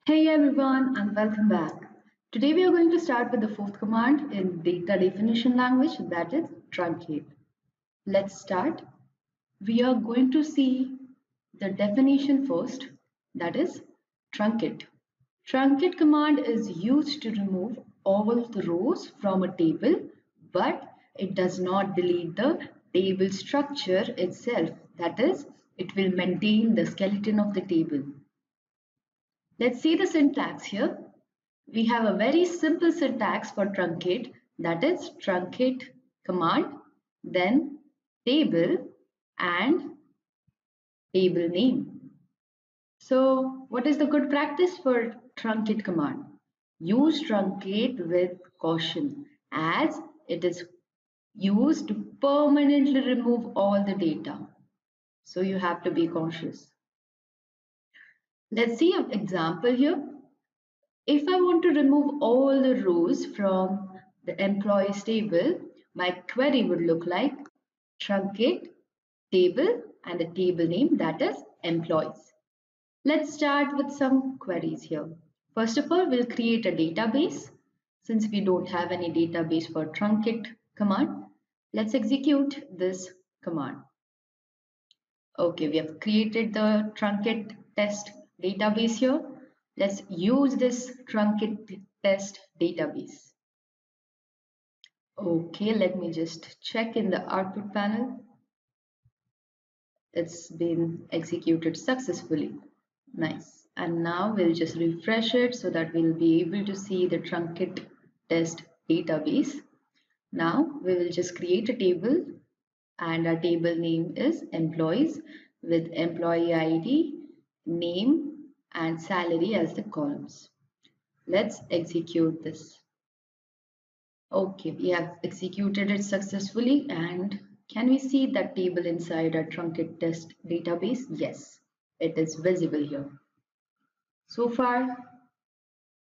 Hey everyone and welcome back. Today we are going to start with the fourth command in data definition language, that is truncate. Let's start. We are going to see the definition first, that is truncate. Truncate command is used to remove all the rows from a table, but it does not delete the table structure itself. That is, it will maintain the skeleton of the table. Let's see the syntax here. We have a very simple syntax for truncate, that is truncate command, then table and table name. So what is the good practice for truncate command? Use truncate with caution as it is used to permanently remove all the data. So you have to be cautious. Let's see an example here. If I want to remove all the rows from the employees table, my query would look like truncate table and the table name, that is employees. Let's start with some queries here. First of all, we'll create a database. Since we don't have any database for truncate command, let's execute this command. Okay, we have created the truncate test database here. Let's use this truncate test database. Okay, let me just check in the output panel. It's been executed successfully. Nice. And now we'll just refresh it so that we'll be able to see the truncate test database. Now we will just create a table and our table name is employees with employee ID, name and salary as the columns. Let's execute this. Okay, we have executed it successfully, and can we see that table inside our truncate test database? Yes, it is visible here. So far,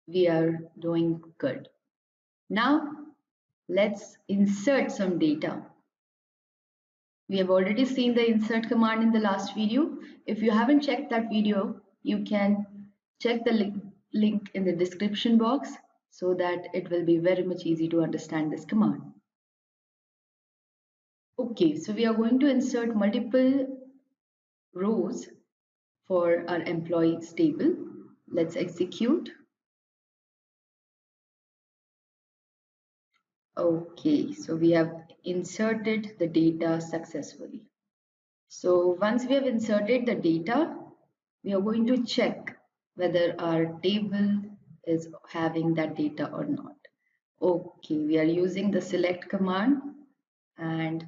we are doing good. Now, let's insert some data. We have already seen the insert command in the last video. If you haven't checked that video, you can check the link in the description box so that it will be very much easy to understand this command. Okay, so we are going to insert multiple rows for our employees table. Let's execute. Okay, so we have inserted the data successfully. So once we have inserted the data, we are going to check whether our table is having that data or not. Okay, we are using the select command and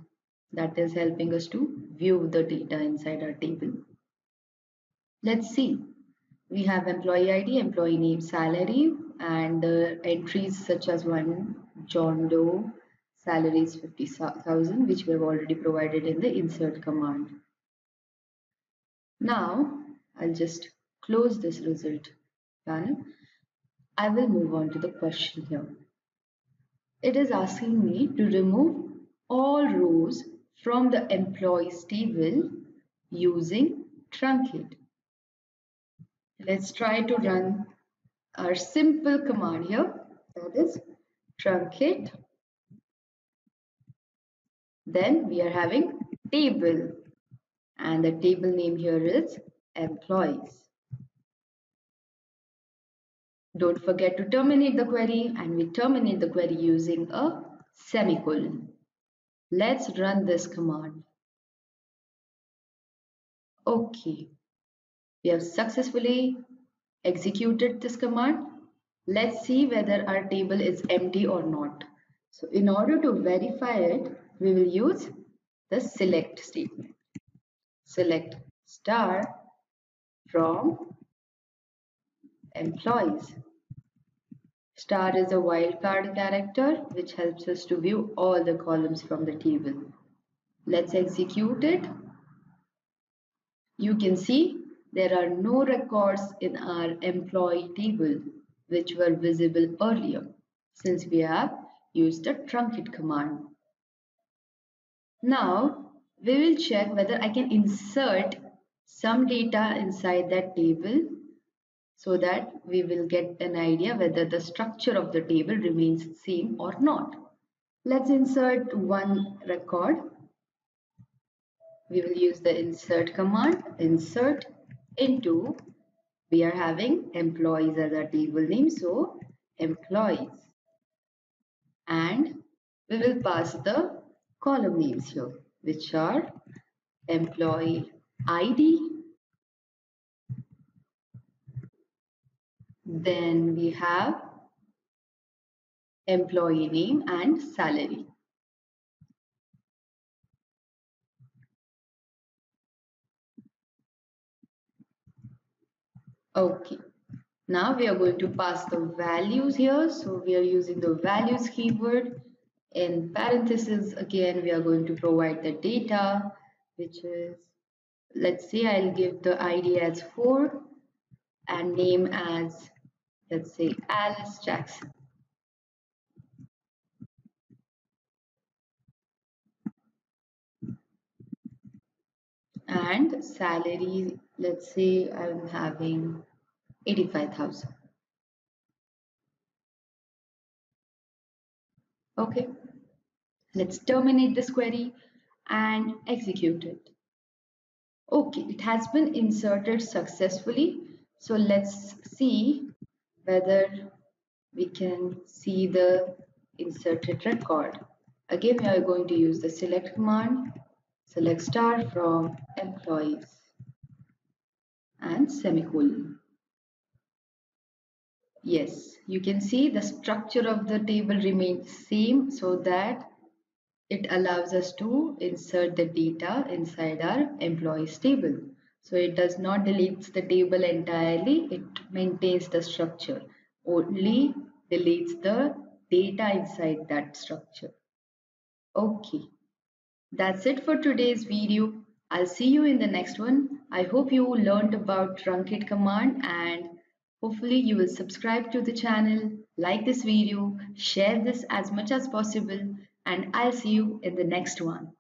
that is helping us to view the data inside our table. Let's see. We have employee ID, employee name, salary, and entries such as one John Doe, salary is 50,000, which we have already provided in the insert command. Now, I'll just close this result panel. I will move on to the question here. It is asking me to remove all rows from the employees table using truncate. Let's try to run our simple command here, that is truncate. Then we are having table and the table name here is employees. Don't forget to terminate the query, and we terminate the query using a semicolon. Let's run this command. Okay, we have successfully executed this command. Let's see whether our table is empty or not. So in order to verify it, we will use the select statement. Select star from employees. Star is a wildcard character which helps us to view all the columns from the table. Let's execute it. You can see there are no records in our employee table which were visible earlier since we have used the truncate command. Now we will check whether I can insert some data inside that table so that we will get an idea whether the structure of the table remains same or not. Let's insert one record. We will use the insert command. Insert into, we are having employees as our table name, so employees, and we will pass the column names here, which are employee ID, then we have employee name and salary. Okay, now we are going to pass the values here. So we are using the values keyword. In parentheses, again, we are going to provide the data, which is, let's say I'll give the ID as 4 and name as, let's say, Alice Jackson. And salary, let's say I'm having 85,000. Okay, let's terminate this query and execute it. Okay, it has been inserted successfully. So let's see whether we can see the inserted record. Again, we are going to use the select command, select star from employees and semicolon. Yes, you can see the structure of the table remains same so that it allows us to insert the data inside our employees table. So it does not delete the table entirely, it maintains the structure, only deletes the data inside that structure. Okay, that's it for today's video. I'll see you in the next one. I hope you learned about truncate command, and hopefully you will subscribe to the channel, like this video, share this as much as possible, and I'll see you in the next one.